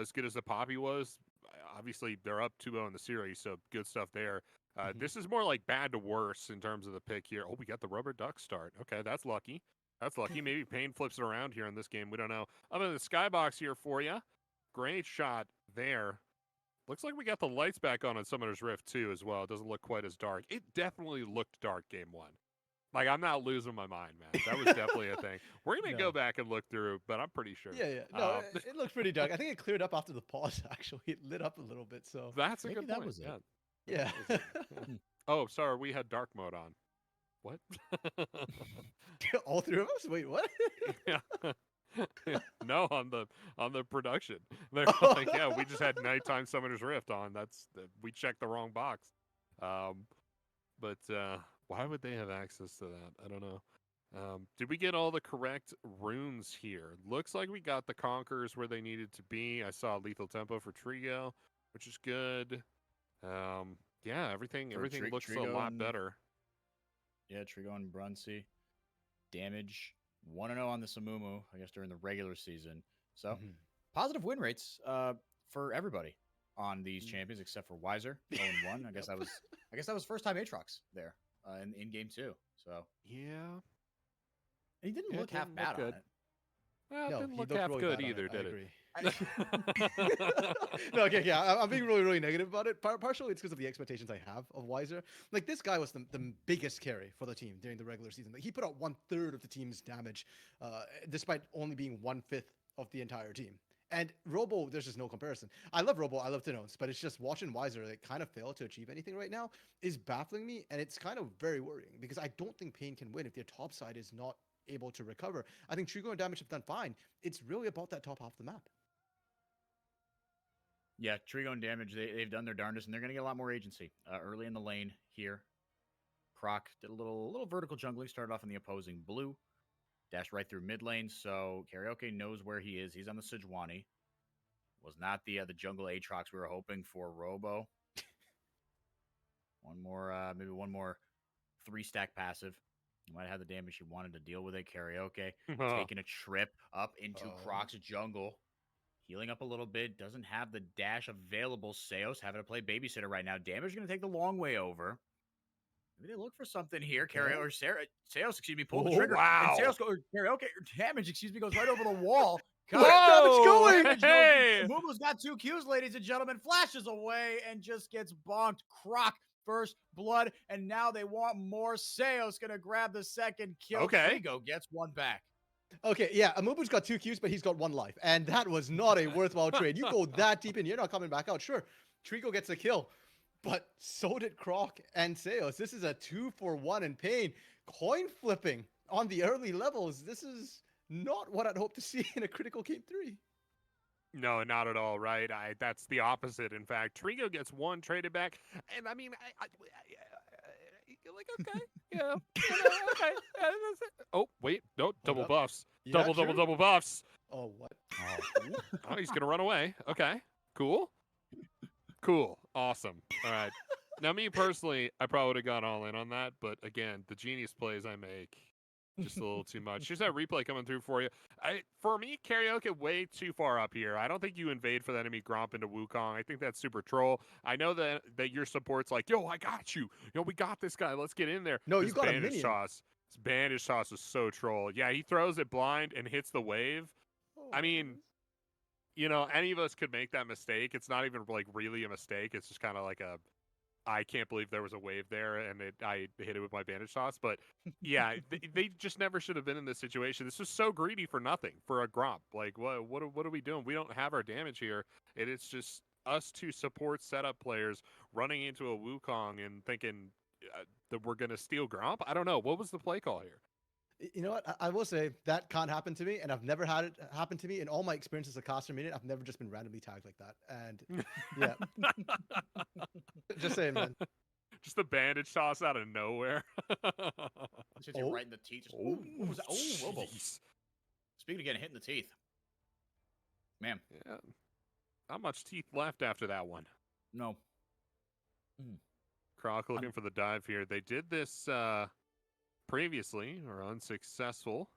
as good as the Poppy was. Obviously, they're up 2-0 in the series, so good stuff there. This is more like bad to worse in terms of the pick here. Oh, we got the rubber duck start. Okay, that's lucky. That's lucky. Maybe Payne flips it around here in this game. We don't know. Other than the skybox here for you. Great shot there. Looks like we got the lights back on Summoner's Rift too as well. It doesn't look quite as dark. It definitely looked dark game one. Like, I'm not losing my mind, man. That was definitely a thing. We're going to No. go back and look through, but I'm pretty sure. Yeah. No, it looks pretty dark. I think it cleared up after the pause, actually. It lit up a little bit, so. That's a Maybe good that point. was it. Yeah. Yeah. Oh, sorry. We had dark mode on. What? All three of us? Wait, what? Yeah. No, on the production. They're Oh. like, yeah, we just had nighttime Summoner's Rift on. We checked the wrong box. But why would they have access to that? I don't know. Did we get all the correct runes here? Looks like we got the Conquerors where they needed to be. I saw Lethal Tempo for Trigo, which is good. Yeah, everything looks a lot better. Yeah, Trigo and Brunsey. Damage 1-0 on the Samumu, I guess, during the regular season. So positive win rates for everybody on these champions except for Weiser, 0-1. I guess that was first time Aatrox there in game 2. So yeah, he didn't look half bad on it. Well, it No, didn't he look looked half really good bad on either, it. I did agree. it? No, okay, yeah, I'm being really, really negative about it. Partially, it's because of the expectations I have of Weiser. Like, this guy was the biggest carry for the team during the regular season. Like, he put out 1/3 of the team's damage, despite only being 1/5 of the entire team. And Robo, there's just no comparison. I love Robo, I love Tenones, but it's just watching Weiser like kind of fail to achieve anything right now is baffling me, and it's kind of very worrying because I don't think Pain can win if their top side is not able to recover. I think Trigo and Damage have done fine. It's really about that top half of the map. Yeah, Trigo and Damage, they've done their darndest, and they're going to get a lot more agency early in the lane here. Croc did a little vertical jungling, started off in the opposing blue, dashed right through mid lane, so Karaoke knows where he is. He's on the Sejuani. Was not the jungle Aatrox we were hoping for. Robo. Maybe one more 3-stack passive. He might have the damage he wanted to deal with it. Karaoke taking a trip up into Croc's jungle. Healing up a little bit. Doesn't have the dash available. Seos having to play babysitter right now. Damage going to take the long way over. Maybe they look for something here. Seos, pull the trigger. Wow. And Seos Karaoke damage, goes right over the wall. Where's damage going? Hey! Momo's got 2 Qs, ladies and gentlemen. Flashes away and just gets bonked. Croc, first blood, and now they want more. Seos going to grab the second kill. Okay. Trigo gets one back. Okay, yeah, Amubu's got 2 Qs, but he's got 1 life. And that was not a worthwhile trade. You go that deep in, you're not coming back out. Sure, Trigo gets a kill, but so did Croc and Seos. This is a 2-for-1 in Pain. Coin flipping on the early levels. This is not what I'd hope to see in a critical game 3. No, not at all, right? That's the opposite, in fact. Trigo gets 1 traded back, and I mean, like, okay, yeah, okay. Oh, wait, no, double buffs. Yeah, double buffs. Oh, what? Oh, he's going to run away. Okay, cool. Awesome. All right. Now, me personally, I probably would have gone all in on that, but again, the genius plays I make, just a little too much. Here's that replay coming through for you. For me, Karaoke way too far up here. I don't think you invade for the enemy Gromp into Wukong. I think that's super troll. I know that your support's like, yo, I got you. Yo, we got this guy. Let's get in there. No, This you got a bandage minion. toss. This bandage toss is so troll. Yeah, he throws it blind and hits the wave. I mean, you know, any of us could make that mistake. It's not even like really a mistake. It's just kind of like I can't believe there was a wave there, and I hit it with my bandage toss. But yeah, they just never should have been in this situation. This was so greedy for nothing, for a Gromp. Like, what are we doing? We don't have our damage here. It's just us 2 support setup players running into a Wukong and thinking that we're going to steal Gromp. I don't know. What was the play call here? You know what? I will say that can't happen to me, and I've never had it happen to me in all my experiences as a caster minion. I've never just been randomly tagged like that. And yeah, just saying, man. Just the bandage toss out of nowhere. Just you right in the teeth. Just, what was that? Oh, Robo. Speaking of getting hit in the teeth. Man. Yeah. Not much teeth left after that one. No. Croc looking for the dive here. They did this previously, or unsuccessful.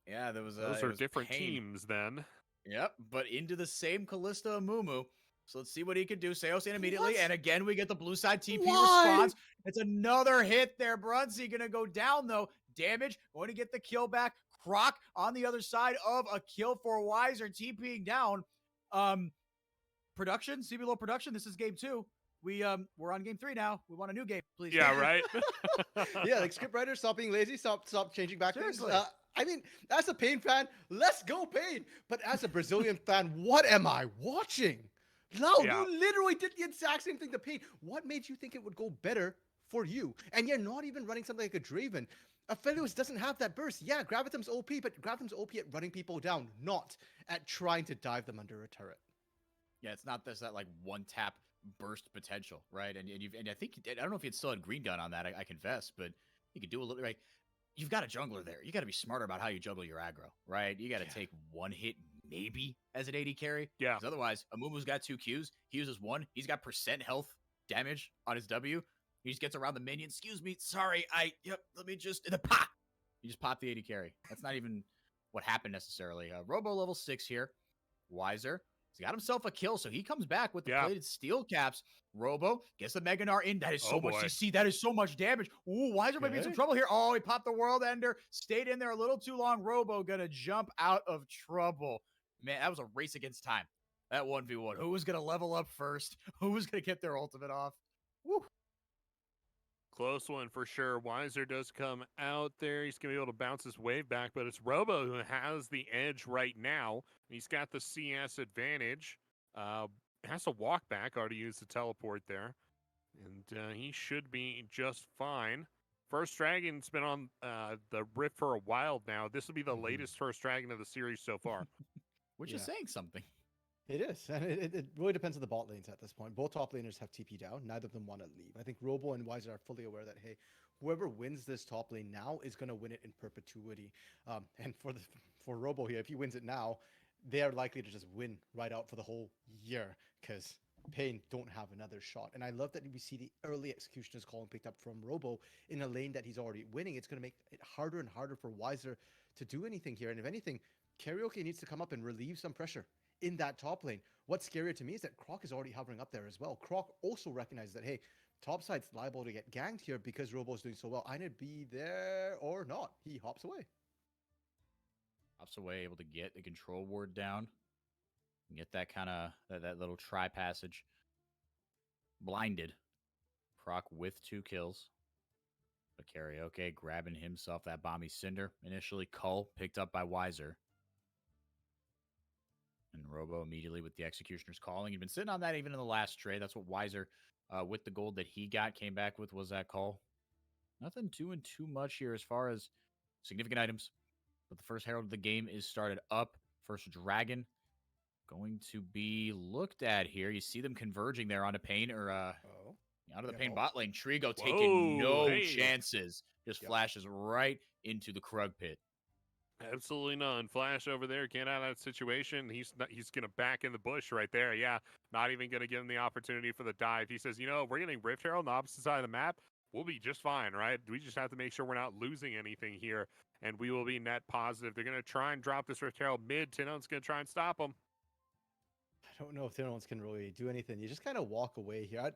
Yeah, there was Those are different Pain. teams then. Yep, but into the same Callista Amumu. So let's see what he can do. Seosin immediately, and again we get the blue side TP response. It's another hit there. Brunsey gonna go down though. Damage, going to get the kill back. Croc on the other side of a kill for Weiser, TPing down. Production, CBLOL production. This is game 2. We're on game 3 now. We want a new game, please. Yeah, right. Yeah, like script writers, stop being lazy, stop changing back things. Seriously. I mean, as a Pain fan, let's go Pain. But as a Brazilian fan, what am I watching? No, Yeah. you literally did the exact same thing to Pain. What made you think it would go better for you? And you're not even running something like a Draven. Aphelios doesn't have that burst. Yeah, Gravitum's OP, but Gravitum's OP at running people down, not at trying to dive them under a turret. Yeah, it's not that like one tap burst potential, right? And I think I don't know if you still had green gun on that. I confess, but you could do a little right. You've got a jungler there. You got to be smarter about how you juggle your aggro, right? You got to take one hit maybe as an AD carry. Yeah. Because otherwise, Amumu's got 2 Qs. He uses 1. He's got % health damage on his W. He just gets around the minion. Excuse me. Sorry. Let me just the pop. You just pop the AD carry. That's not even what happened necessarily. Robo level 6 here. Weiser. He's got himself a kill, so he comes back with the plated steel caps. Robo gets the Mega Gnar in. That is so much CC. That is so much damage. Ooh, Weiser might be in some trouble here. Oh, he popped the World Ender. Stayed in there a little too long. Robo gonna jump out of trouble. Man, that was a race against time. That 1v1. Who was gonna level up first? Who was gonna get their ultimate off? Woo. Close one for sure. Weiser does come out there. He's going to be able to bounce his wave back, but it's Robo who has the edge right now. He's got the CS advantage. Has to walk back, already used the teleport there. And he should be just fine. First Dragon's been on the Rift for a while now. This will be the latest First Dragon of the series so far. Which is saying something. It is, and it really depends on the bot lanes at this point. Both top laners have TP down. Neither of them want to leave. I think Robo and Weiser are fully aware that, hey, whoever wins this top lane now is going to win it in perpetuity. And for Robo here, if he wins it now, they are likely to just win right out for the whole year because Pain don't have another shot. And I love that we see the early executioner's call picked up from Robo in a lane that he's already winning. It's going to make it harder and harder for Weiser to do anything here. And if anything, Karaoke needs to come up and relieve some pressure in that top lane. What's scarier to me is that Croc is already hovering up there as well. Croc also recognizes that, hey, top side's liable to get ganked here because Robo's doing so well. I need to be there or not. He hops away. Hops away, able to get the control ward down. Get that kind of, that little tri-passage. Blinded. Croc with 2 kills. But Karaoke grabbing himself that Bomby Cinder. Initially, Cull picked up by Weiser. And Robo immediately with the Executioner's calling. He'd been sitting on that even in the last trade. That's what Weiser, with the gold that he got, came back with, was that call. Nothing too much here as far as significant items. But the first Herald of the game is started up. First Dragon going to be looked at here. You see them converging there onto Pain, or out of the Pain bot lane. Trigo taking no chances. Just flashes right into the Krug pit. Absolutely none. Flash over there, get out of that situation. He's going to back in the bush right there. Yeah, not even going to give him the opportunity for the dive. He says, we're getting Rift Herald on the opposite side of the map. We'll be just fine, right? We just have to make sure we're not losing anything here, and we will be net positive. They're going to try and drop this Rift Herald mid. Tinon's going to try and stop him. I don't know if Tinon's can really do anything. You just kind of walk away here. I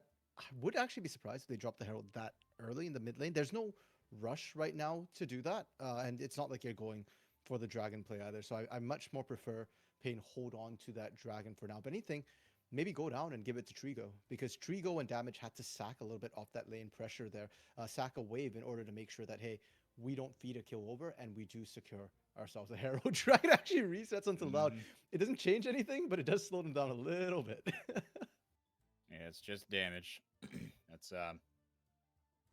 would actually be surprised if they dropped the Herald that early in the mid lane. There's no rush right now to do that, and it's not like you're going for the Dragon play either. So I much more prefer Pain hold on to that Dragon for now. But anything, maybe go down and give it to Trigo, because Trigo and Damage had to sack a little bit off that lane pressure there, sack a wave in order to make sure that, hey, we don't feed a kill over and we do secure ourselves. The Herald Dragon actually resets onto loud. It doesn't change anything, but it does slow them down a little bit. Yeah, it's just damage. That's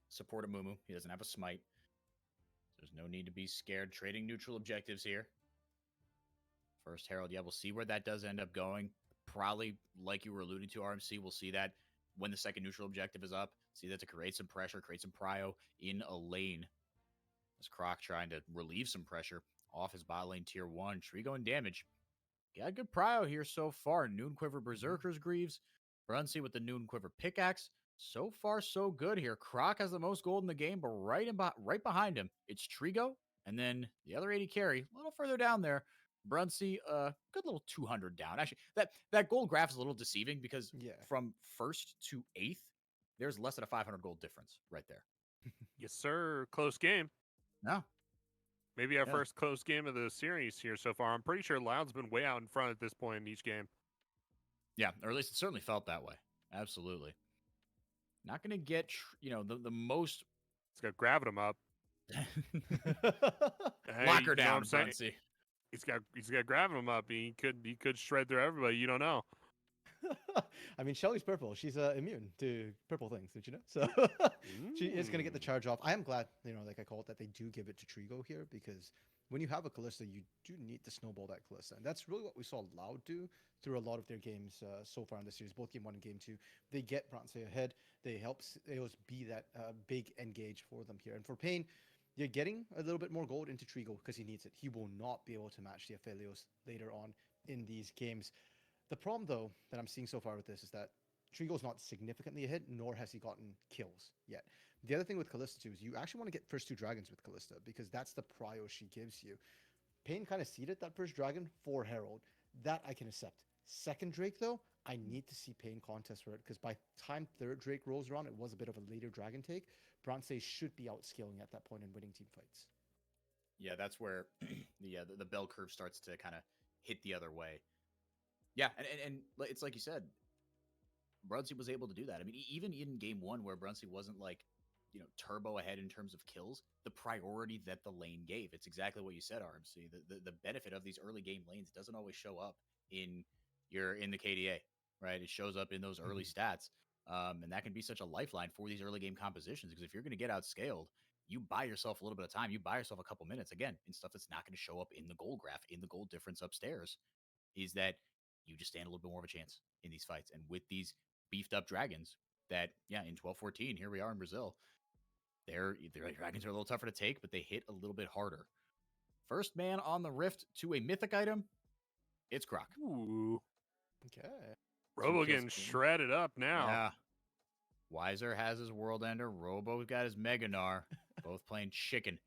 support Amumu. He doesn't have a smite. There's no need to be scared. Trading neutral objectives here. First Herald, yeah, we'll see where that does end up going. Probably, like you were alluding to, RMC, we'll see that when the second neutral objective is up. See that to create some pressure, create some prio in a lane. As Croc trying to relieve some pressure off his bot lane tier 1. Trigo and Damage. Got good prio here so far. Noon Quiver Berserker's Greaves. Brunsey with the Noon Quiver Pickaxe. So far, so good here. Croc has the most gold in the game, but right behind him, it's Trigo. And then the other AD carry, a little further down there, Brunsey, good little 200 down. Actually, that gold graph is a little deceiving because from 1st to 8th, there's less than a 500 gold difference right there. Yes, sir. Close game. No. Maybe our first close game of the series here so far. I'm pretty sure Loud's been way out in front at this point in each game. Yeah, or at least it certainly felt that way. Absolutely. Not going to get, the most. It's got grabbing him up. Lock her down, Brunsey. He's got grabbing him up. He could shred through everybody. You don't know. I mean, Shelly's purple. She's immune to purple things, did you know? So she is going to get the charge off. I am glad, like I call it, that they do give it to Trigo here, because when you have a Kalista, you do need to snowball that Kalista. And that's really what we saw Loud do through a lot of their games so far in the series, both game 1 and game 2. They get Bronze ahead. They help Eos be that big engage for them here. And for Pain, you're getting a little bit more gold into Trigo because he needs it. He will not be able to match the Aphelios later on in these games. The problem, though, that I'm seeing so far with this is that Trigo's not significantly ahead, nor has he gotten kills yet. The other thing with Kalista, too, is you actually want to get first 2 dragons with Kalista, because that's the prio she gives you. Pain kind of seeded that first dragon for Herald. That I can accept. Second Drake, though, I need to see Pain contest for it, because by time 3rd Drake rolls around, it was a bit of a later dragon take. Bronze should be outscaling at that point and winning team fights. Yeah, that's where the bell curve starts to kind of hit the other way. Yeah, and it's like you said, Brunsey was able to do that. I mean, even in game 1 where Brunsey wasn't turbo ahead in terms of kills, the priority that the lane gave. It's exactly what you said, RMC. The benefit of these early game lanes doesn't always show up in the KDA, right? It shows up in those early stats. And that can be such a lifeline for these early game compositions, because if you're going to get outscaled, you buy yourself a little bit of time. You buy yourself a couple minutes, again, in stuff that's not going to show up in the gold graph, in the gold difference upstairs, is that you just stand a little bit more of a chance in these fights. And with these beefed up dragons that, in 12-14, here we are in Brazil, their dragons are a little tougher to take, but they hit a little bit harder. First man on the rift to a mythic item, it's Croc. Ooh. Okay. Robo getting shredded up now. Yeah. Wiser has his World Ender. Robo's got his Mega Gnar. Both playing chicken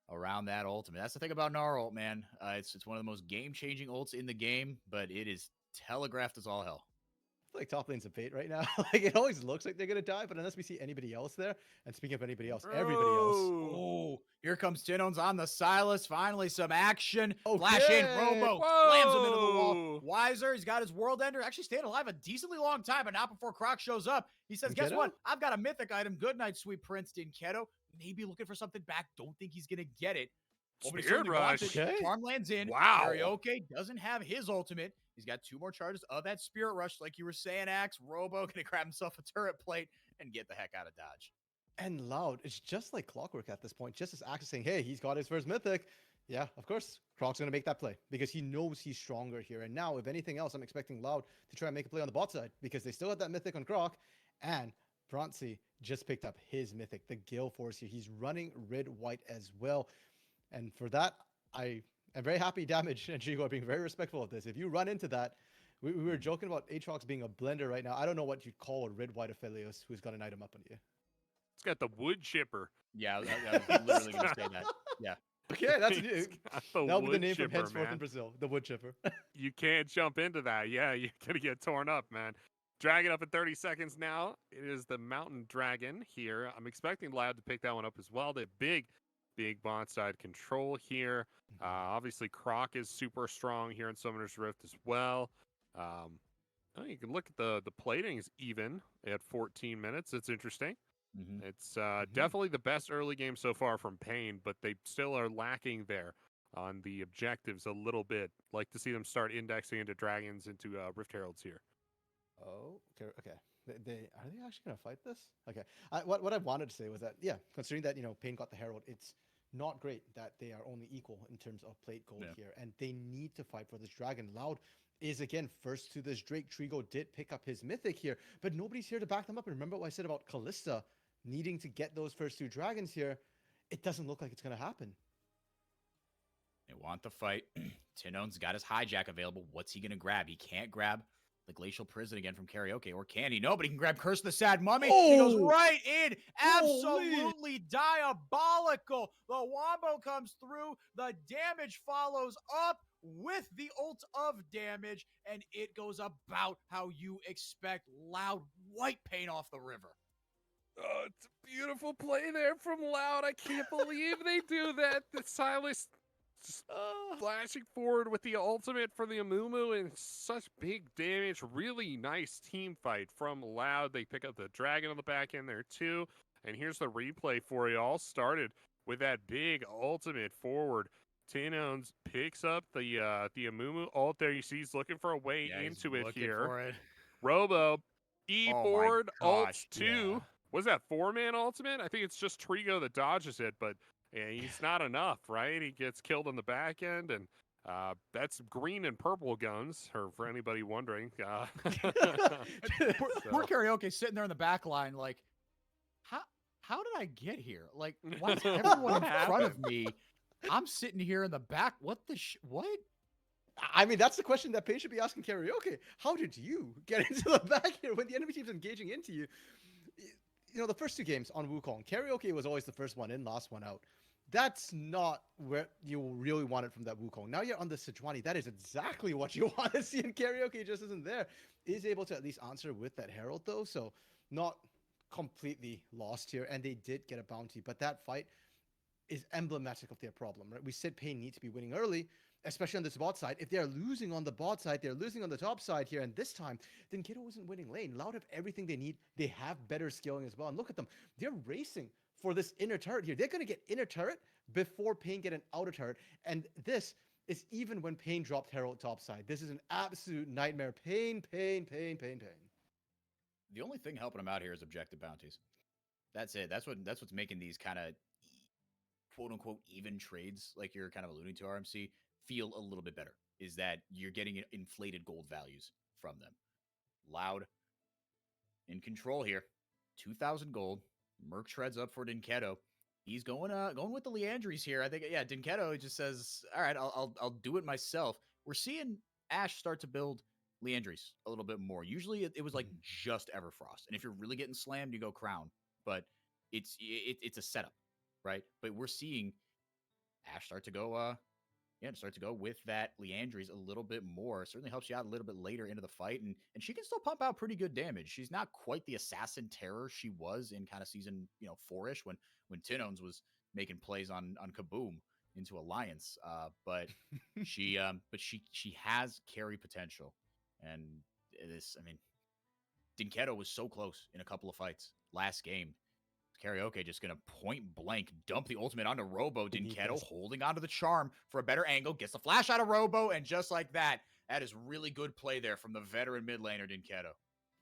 around that ultimate. That's the thing about Gnar ult, man. It's one of the most game-changing ults in the game, but it is telegraphed as all hell. I feel like top lane's a bait right now. Like, it always looks like they're going to die, but unless we see anybody else there, and speaking of anybody else, everybody else. Oh, here comes Tinone's on the Silas. Finally, some action. Okay. Flash in, Robo slams him into the wall. Wiser, he's got his World Ender. Actually stayed alive a decently long time, but not before Croc shows up. He says, guess what? I've got a mythic item. Good night, sweet Prince Dinketo. Maybe looking for something back. Don't think he's going to get it. Spirit Rush. Okay. Farmland's in. Wow. Karaoke doesn't have his ultimate. He's got 2 more charges of that Spirit Rush, like you were saying, Axe. Robo going to grab himself a turret plate and get the heck out of Dodge. And Loud, it's just like clockwork at this point. Just as Axe is saying, hey, he's got his first mythic. Yeah, of course, Croc's going to make that play because he knows he's stronger here. And now, if anything else, I'm expecting Loud to try and make a play on the bot side because they still have that mythic on Croc. And Bronzy just picked up his mythic, the Gale Force here. He's running red-white as well. And for that, I am very happy Damage and Trigo are being very respectful of this. If you run into that, we were joking about Aatrox being a blender right now. I don't know what you'd call a red-white Aphelios who's got an item up on you. It's got the wood chipper. Yeah, I was literally going to say that. Yeah. Okay, that's new. That'll be the name chipper, from henceforth man. in Brazil, the wood chipper. You can't jump into that. Yeah, you're going to get torn up, man. Drag it up in 30 seconds now. It is the Mountain Dragon here. I'm expecting Loud to pick that one up as well. The big bot side control here. Obviously, Croc is super strong here in Summoner's Rift as well. You can look at the plating's even at 14 minutes. It's interesting. It's definitely the best early game so far from Pain, but they still are lacking there on the objectives a little bit. Like to see them start indexing into dragons, into Rift Heralds here. Oh, okay. Are they actually going to fight this? Okay. What I wanted to say was that, yeah, considering that, Pain got the Herald, it's not great that they are only equal in terms of plate gold here, and they need to fight for this dragon. Loud is, again, first to this Drake. Trigo did pick up his mythic here, but nobody's here to back them up. And remember what I said about Kalista needing to get those first 2 dragons here? It doesn't look like it's going to happen. They want the fight. Tinone's got his hijack available. What's he going to grab? He can't grab the Glacial Prison again from Karaoke, or can he? No, but he can grab Curse of the Sad Mummy. Oh! He goes right in. Absolutely Holy. diabolical. The Wombo comes through. The damage follows up. with the ult of damage, and it goes about how you expect. Loud white paint off the river. Oh, it's a beautiful play there from Loud. I can't believe they do that. The Silas just flashing forward with the ultimate for the Amumu and such big damage. Really nice team fight from Loud. They pick up the Dragon on the back end there too. And here's the replay for you. All started with that big ultimate forward. Tinones picks up the Amumu ult there. You see he's looking for a way into it here. Robo, E-board, ults 2. Was that 4-man ultimate? I think it's just Trigo that dodges it, but yeah, he's not enough, right? He gets killed on the back end, and that's green and purple guns, or for anybody wondering. Poor Karaoke sitting there in the back line like, how did I get here? Like, why is everyone in front of me? I'm sitting here in the back. What? I mean, that's the question that Paige should be asking Karaoke. How did you get into the back here when the enemy team's engaging into you? You know, the first 2 games on Wukong, Karaoke was always the first one in, last one out. That's not where you really want it from that Wukong. Now you're on the Sejuani. That is exactly what you want to see, and Karaoke just isn't there. Is able to at least answer with that Herald, though, so not completely lost here, and they did get a bounty, but that fight is emblematic of their problem, right? We said Pain need to be winning early, especially on this bot side. If they're losing on the bot side, they're losing on the top side here, and this time, then Kiddo isn't winning lane. Loud have everything they need. They have better scaling as well, and look at them. They're racing for this inner turret here. They're going to get inner turret before Pain get an outer turret, and this is even when Pain dropped Herald top side. This is an absolute nightmare. Pain. The only thing helping them out here is objective bounties. That's it. That's what's making these kind of quote unquote even trades, like you're kind of alluding to, RMC, feel a little bit better. Is that you're getting inflated gold values from them. Loud in control here. 2,000 gold. Merc shreds up for Dinketo. He's going with the Leandries here. I think, yeah, Dinketo just says, all right, I'll do it myself. We're seeing Ash start to build Leandries a little bit more. Usually it was like just Everfrost. And if you're really getting slammed, you go Crown. But it's a setup, right? But we're seeing Ash start to go with that Leandries a little bit more. It certainly helps you out a little bit later into the fight, and she can still pump out pretty good damage. She's not quite the assassin terror she was in kind of season 4-ish when Tinones was making plays on Kaboom into Alliance. But she has carry potential, and this, I mean, Dinketo was so close in a couple of fights last game. Karaoke just going to point blank dump the ultimate onto Robo. Dinketo holding onto the charm for a better angle. Gets the flash out of Robo, and just like that is really good play there from the veteran mid laner, Dinketo.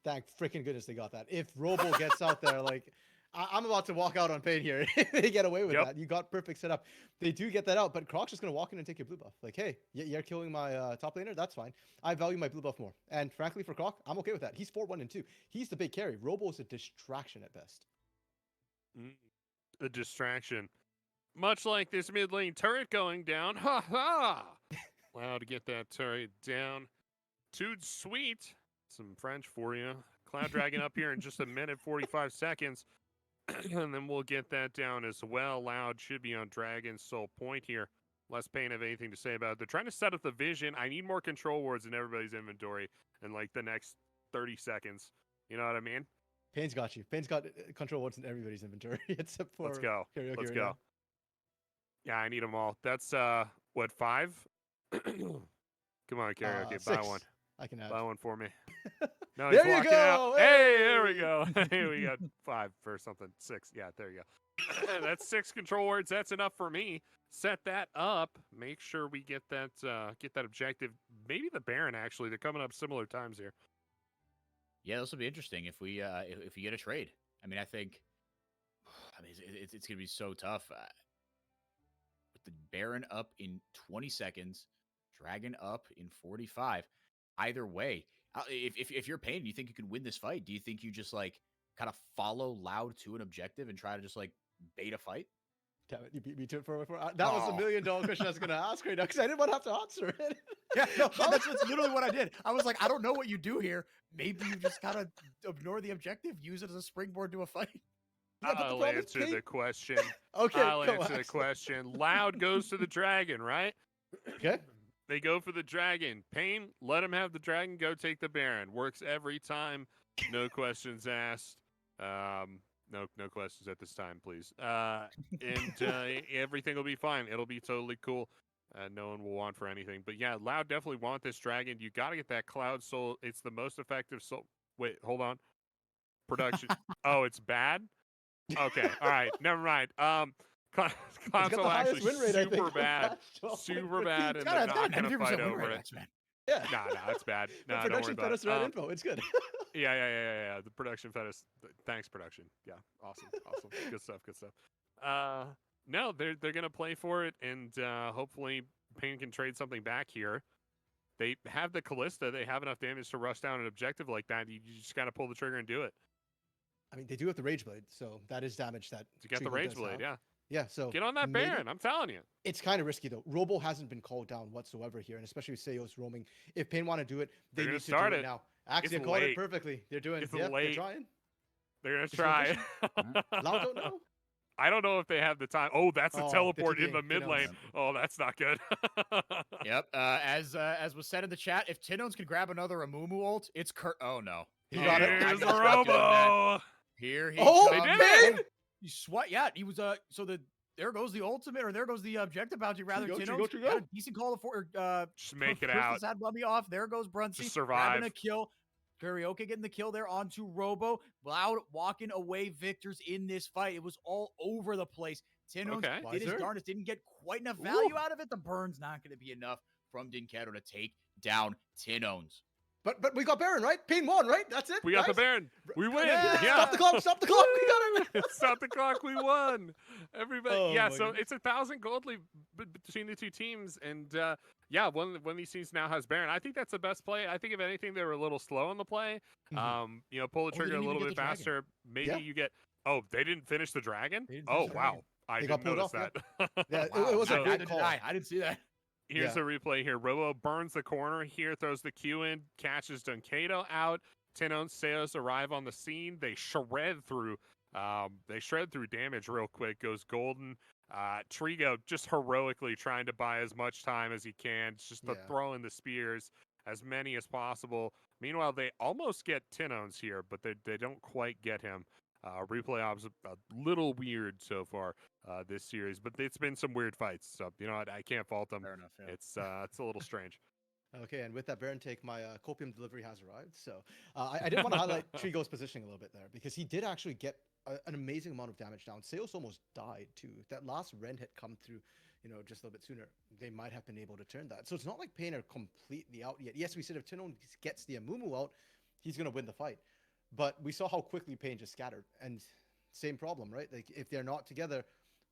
Thank freaking goodness they got that. If Robo gets out there, like, I'm about to walk out on Pain here. They get away with that. You got perfect setup. They do get that out, but Croc's just going to walk in and take your blue buff. Like, hey, you're killing my top laner? That's fine. I value my blue buff more. And frankly, for Croc, I'm okay with that. He's 4-1-2. He's the big carry. Robo is a distraction at best. A distraction. Much like this mid lane turret going down. Ha ha! Wow, to get that turret down. Tood sweet. Some French for you. Cloud Dragon up here in just a minute, 45 seconds. And then we'll get that down as well. Loud should be on Dragon's Soul Point here. Less Pain have anything to say about it. They're trying to set up the vision. I need more control wards in everybody's inventory in like the next 30 seconds. You know what I mean? Pain's got you. Pain's got control wards in everybody's inventory except for Let's go. Karaoke. Let's right go. now. Yeah, I need them all. That's what, 5? Come on, Karaoke, buy 6. one. I can add. Buy one for me. No, There he's you walking go! out. Hey, there we go. Hey, we got 5 for something. 6. Yeah, there you go. That's 6 control words. That's enough for me. Set that up. Make sure we get that objective. Maybe the Baron, actually. They're coming up similar times here. Yeah, this will be interesting if we get a trade. I mean, it's going to be so tough. With the Baron up in 20 seconds, Dragon up in 45. Either way, if you're Pain, do you think you can win this fight? Do you think you just like kind of follow Loud to an objective and try to just like bait a fight? Damn it, you beat me to it for that was $1 million question I was going to ask right now because I didn't want to have to answer it. Yeah, no, that's literally what I did. I was like, I don't know what you do here. Maybe you just kind of ignore the objective, use it as a springboard to a fight. Yeah, I'll answer the question. Okay, I'll answer the question. Loud goes to the Dragon, right? Okay. They go for the dragon. Pain, let him have the dragon. Go take the Baron. Works every time. No questions asked. No questions at this time, please. And everything will be fine. It'll be totally cool. No one will want for anything. But yeah, Loud definitely want this dragon. You got to get that Cloud Soul. It's the most effective soul. Wait, hold on. Production. Oh, it's bad? Okay. All right. Never mind. It's Cloud got Soul the actually highest win rate, I think. super bad. Super bad, and they're not going to fight over it. Yeah. Nah, it's bad. The Nah, don't worry production about fed it. us the right info. It's good. Yeah. The production fed us. Thanks, production. Yeah, awesome. Good stuff. No, they're gonna play for it, and hopefully Pain can trade something back here. They have the Callista. They have enough damage to rush down an objective like that. You just gotta pull the trigger and do it. I mean, they do have the Rage Blade, so that is damage that You got the Trigo Rage does Blade, have. yeah. Yeah, so Get on that maybe- Baron. I'm telling you. It's kind of risky though. Robo hasn't been called down whatsoever here, and especially with Seos roaming. If Pain want to do it, they They're need to gonna start do it it. now. Actually, It's I called it late. perfectly. They're doing. It's They're late. trying. They're gonna It's try. Loud don't know. I don't know if they have the time. Oh, that's a Oh, teleport the in the TDA, mid lane. Oh, that's not good. Yep. As was said in the chat, if Tinones can grab another Amumu ult, it's Oh no. He got it. Here's I the guess we're doing that. Robo. Here he Oh, comes. they did Oh, he Yeah, he was so there goes the ultimate, or there goes the objective bounty rather. Trigo. Got a decent call for Just make it first out. Had Bummy off. There goes Brunsey Just grabbing survive. a kill. Karaoke getting the kill there onto Robo. Loud walking away victors in this fight. It was all over the place. Tinones Okay. did his Wiser. darndest, didn't get quite enough value out of it. The burn's not going to be enough from Dinketo to take down Tinones. But we got Baron, right? Pain won, right? That's it. We got the guys? Baron. We win. Yeah. Yeah. Stop the clock. Stop the clock. We got it. Stop the clock. We won. Everybody. Oh yeah. my So goodness. it's 1,000 gold lead between the two teams, and yeah, one of these teams now has Baron. I think that's the best play. I think if anything, they were a little slow on the play. Mhm. Pull the they trigger a didn't even little get bit the dragon. faster. Maybe Yeah. you get. Oh, they didn't finish the dragon. They didn't Oh finish the wow. dragon. I They didn't got pulled notice off, that. Yeah, Wow. it was a So- great call. I didn't see that. Here's Yeah. a replay here. Robo burns the corner here, throws the Q in, catches Dunkato out. Tinones, Seos arrive on the scene. They shred through damage real quick. Goes golden. Trigo just heroically trying to buy as much time as he can. Just to Yeah. throw in the spears, as many as possible. Meanwhile, they almost get Tinones here, but they don't quite get him. Replay obs a little weird so far this series, but it's been some weird fights. So I can't fault them. Fair enough. Yeah. It's a little strange. Okay, and with that Baron take, my copium delivery has arrived. So I did want to highlight Trigo's positioning a little bit there, because he did actually get an amazing amount of damage down. Seos almost died too. If that last Ren had come through, just a little bit sooner, they might have been able to turn that. So it's not like Pain are completely out yet. Yes, we said if Tinones gets the Amumu out, he's going to win the fight. But we saw how quickly Pain just scattered. And same problem, right? Like, if they're not together,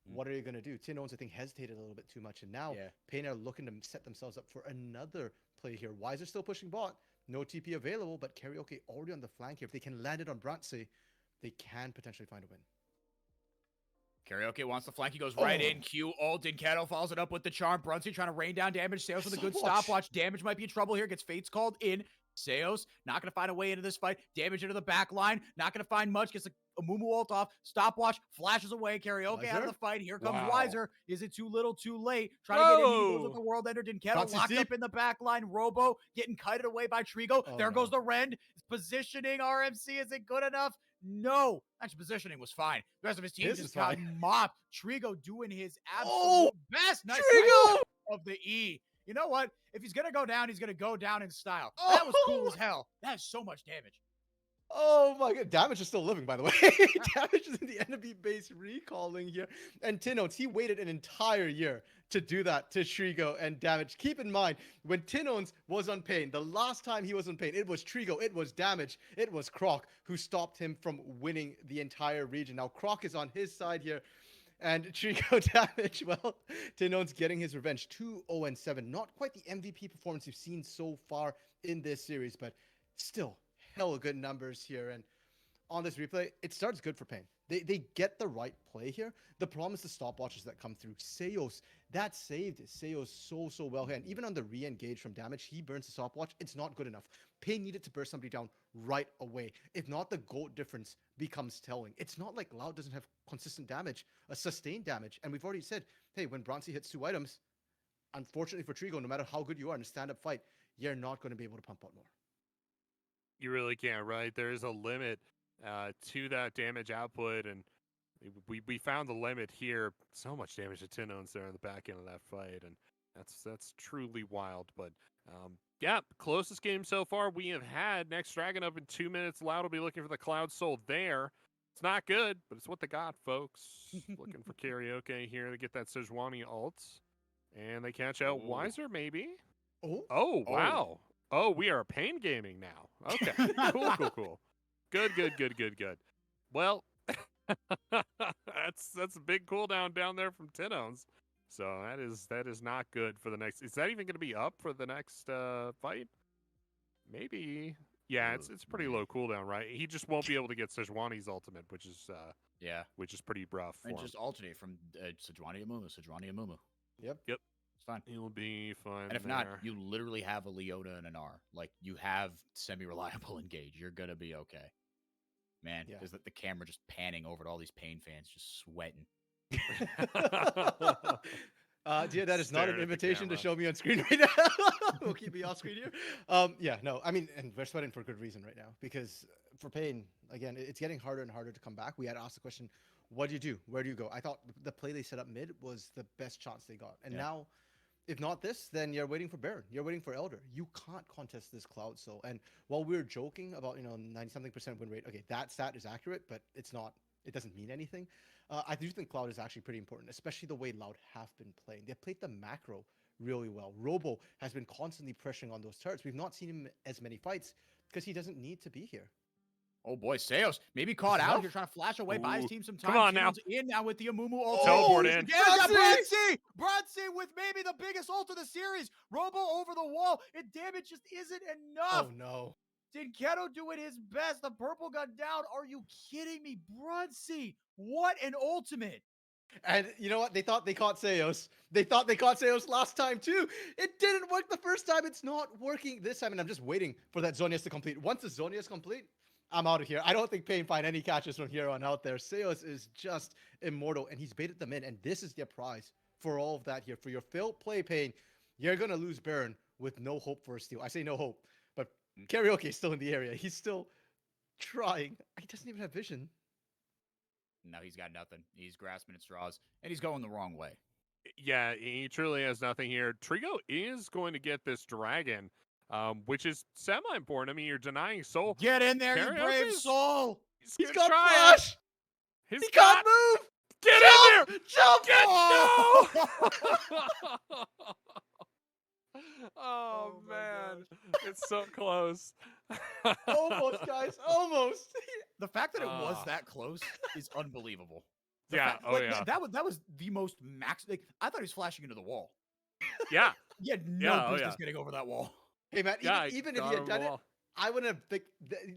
what are you going to do? Tinones, I think, hesitated a little bit too much. And now Pain are looking to set themselves up for another play here. Wiser still pushing bot. No TP available, but Karaoke already on the flank here. If they can land it on Brantsy, they can potentially find a win. Karaoke wants the flank. He goes right in. Q ult. Dinketo follows it up with the charm. Brunsey trying to rain down damage. Seos with a good stopwatch. Damage might be in trouble here. Gets Fates called in. Seos not going to find a way into this fight. Damage into the back line. Not going to find much. Gets a Mumu ult off. Stopwatch flashes away. Karaoke out of the fight. Here comes Wiser. Is it too little, too late? Trying to get in. He goes with the World Ender. Dinketo locked up in the back line. Robo getting kited away by Trigo. There goes the Rend. Positioning RMC. Is it good enough? No. Actually, positioning was fine. The rest of his team just got mopped. Trigo doing his absolute best. Nice Trigo of the E. You know what? If he's going to go down, he's going to go down in style. That was cool as hell. That is so much damage. Oh my god, Damage is still living, by the way. Damage is in the enemy base recalling here. And Tinones, he waited an entire year to do that to Trigo and Damage. Keep in mind, when Tinones was on Pain, the last time he was on Pain, it was Trigo, it was Damage, it was Croc who stopped him from winning the entire region. Now Croc is on his side here. And Trigo Damage, well, Tinones getting his revenge. 2-0-7. Not quite the MVP performance you've seen so far in this series, but still hella good numbers here. And on this replay, it starts good for Pain. They get the right play here. The problem is the stopwatches that come through. Seos, that saved Seos so well here. And even on the re-engage from Damage, he burns the stopwatch. It's not good enough. Pain needed to burst somebody down right away. If not, the gold difference becomes telling. It's not like Loud doesn't have consistent damage, a sustained damage. And we've already said, hey, when Bronzy hits 2 items, unfortunately for Trigo, no matter how good you are in a stand-up fight, you're not going to be able to pump out more. You really can't, right? There is a limit to that damage output, and we found the limit here. So much damage to Tinones there in the back end of that fight, and that's truly wild. But yeah, closest game so far we have had. Next Dragon up in 2 minutes. Loud will be looking for the Cloud Soul there. It's not good, but it's what they got, folks. Looking for Karaoke here to get that Sejuani ult. And they catch out Wiser, maybe. Oh, wow. Oh, we are pain gaming now. Okay. Cool. Good. Well, that's a big cooldown down there from Tinones. So that is not good for the next. Is that even going to be up for the next fight? Maybe. Yeah, it's pretty low cooldown, right? He just won't be able to get Sejuani's ultimate, which is pretty rough. And just alternate from Sejuani to Mumu. Yep. It's fine. He'll be fine. And if not, you literally have a Leona and an R. Like, you have semi-reliable engage. You're gonna be okay. Man, there's the camera just panning over to all these Pain fans just sweating. Yeah, that is not an invitation to show me on screen right now. We'll keep me off screen here. Yeah, no, I mean, and we're sweating for good reason right now, because for Pain, again, it's getting harder and harder to come back. We had asked the question, what do you do? Where do you go? I thought the play they set up mid was the best chance they got. And now, if not this, then you're waiting for Baron. You're waiting for Elder. You can't contest this Cloud Soul. And while we're joking about, 90-something% win rate, okay, that stat is accurate, but it's not. It doesn't mean anything. I do think Cloud is actually pretty important, especially the way Loud have been playing. They played the macro really well. Robo has been constantly pressuring on those turrets. We've not seen him as many fights because he doesn't need to be here. Oh boy, Seos maybe caught out here trying to flash away, buy his team some time. Come on now. In now with the Amumu ult. Teleport in. Bronzy with maybe the biggest ult of the series. Robo over the wall. And damage just isn't enough. Oh no. Did Keto doing his best? The purple gun down. Are you kidding me? Bronzy, what an ultimate. And you know what? They thought they caught Seos. They thought they caught Seos last time too. It didn't work the first time. It's not working this time. And I'm just waiting for that Zonias to complete. Once the Zonias complete, I'm out of here. I don't think Pain find any catches from here on out there. Seos is just immortal, and he's baited them in. And this is their prize for all of that here. For your failed play, Pain, you're going to lose Baron with no hope for a steal. I say no hope, but Karaoke is still in the area. He's still trying. He doesn't even have vision. No, he's got nothing. He's grasping at straws, and he's going the wrong way. Yeah, he truly has nothing here. Trigo is going to get this dragon, which is semi-important. I mean, you're denying Soul. Get in there, you brave Soul! He's got flash! He can't move! Get in there! Jump! Get no! Oh man, it's so close. Almost, guys, almost. The fact that it was that close is unbelievable. That was the most max. Like, I thought he was flashing into the wall. Yeah, he had no business getting over that wall. Hey man, even if he had done it, I wouldn't have think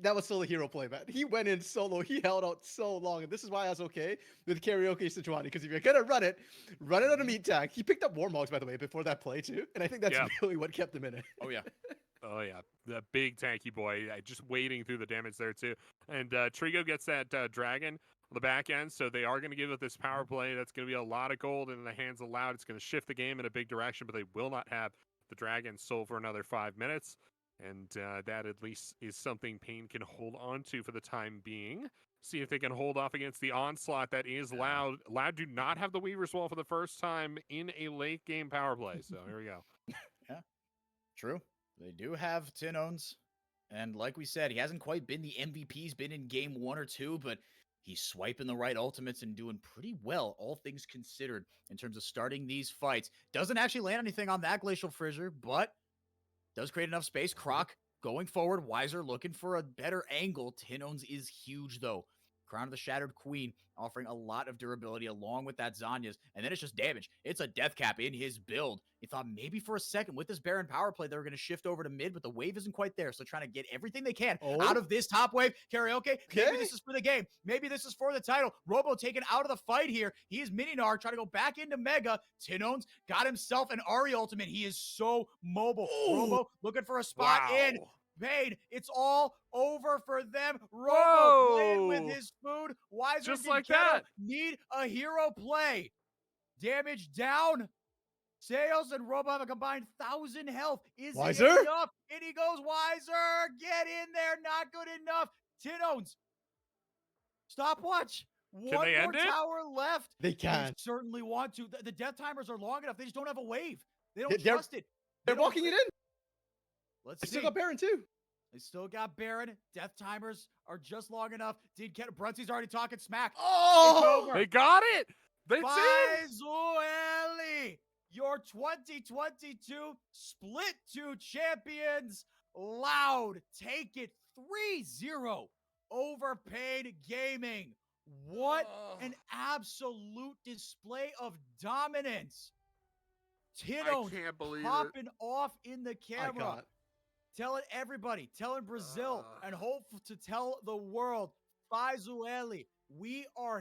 that was still a hero play, man. He went in solo. He held out so long, and this is why I was okay with Karaoke Sejuani, because if you're gonna run it on a meat tank. He picked up Warmogs, by the way, before that play too, and I think that's really what kept him in it. Oh yeah. The big tanky boy, just wading through the damage there too. And Trigo gets that dragon on the back end, so they are going to give it this power play. That's going to be a lot of gold in the hands of Loud. It's going to shift the game in a big direction, but they will not have the dragon sold for another 5 minutes. And that at least is something Pain can hold on to for the time being. See if they can hold off against the onslaught that is Loud. Loud do not have the Weaver's Wall for the first time in a late game power play. So here we go. Yeah, true. They do have Tinones. And like we said, he hasn't quite been the MVP. He's been in game 1 or 2, but he's swiping the right ultimates and doing pretty well, all things considered, in terms of starting these fights. Doesn't actually land anything on that Glacial Fissure, but does create enough space. Croc going forward. Wiser looking for a better angle. Tinones is huge, though. Crown of the Shattered Queen offering a lot of durability along with that Zanya's. And then it's just damage. It's a death cap in his build. He thought maybe for a second with this Baron power play they were going to shift over to mid, but the wave isn't quite there. So trying to get everything they can out of this top wave. Karaoke, maybe this is for the game. Maybe this is for the title. Robo taken out of the fight here. He is Mininar trying to go back into Mega. Tinones got himself an Ari ultimate. He is so mobile. Robo looking for a spot in. Pain, it's all over for them. Robo playing with his food. Wiser just like that. Need a hero play. Damage down. Sales and Robo have a combined 1,000 health. Is Wiser? it enough? And he goes Wiser. Get in there. Not good enough. Tinones. Stopwatch. Can One they more end it? tower left. They They can. certainly want to. The death timers are long enough. They just don't have a wave. They don't They're- trust it. They're walking it in. Let's They see. still got Baron too. They still got Baron. Death timers are just long enough. Did get Brunsey's already talking smack. Oh! over. They got it. That's it. Faizueli, your 2022 Split 2 champions. Loud. Take it 3-0 over Paid Gaming. What an absolute display of dominance. Tino can't believe popping off in the I camera. can't. Telling everybody, telling Brazil, and hope to tell the world, Faizueli, we are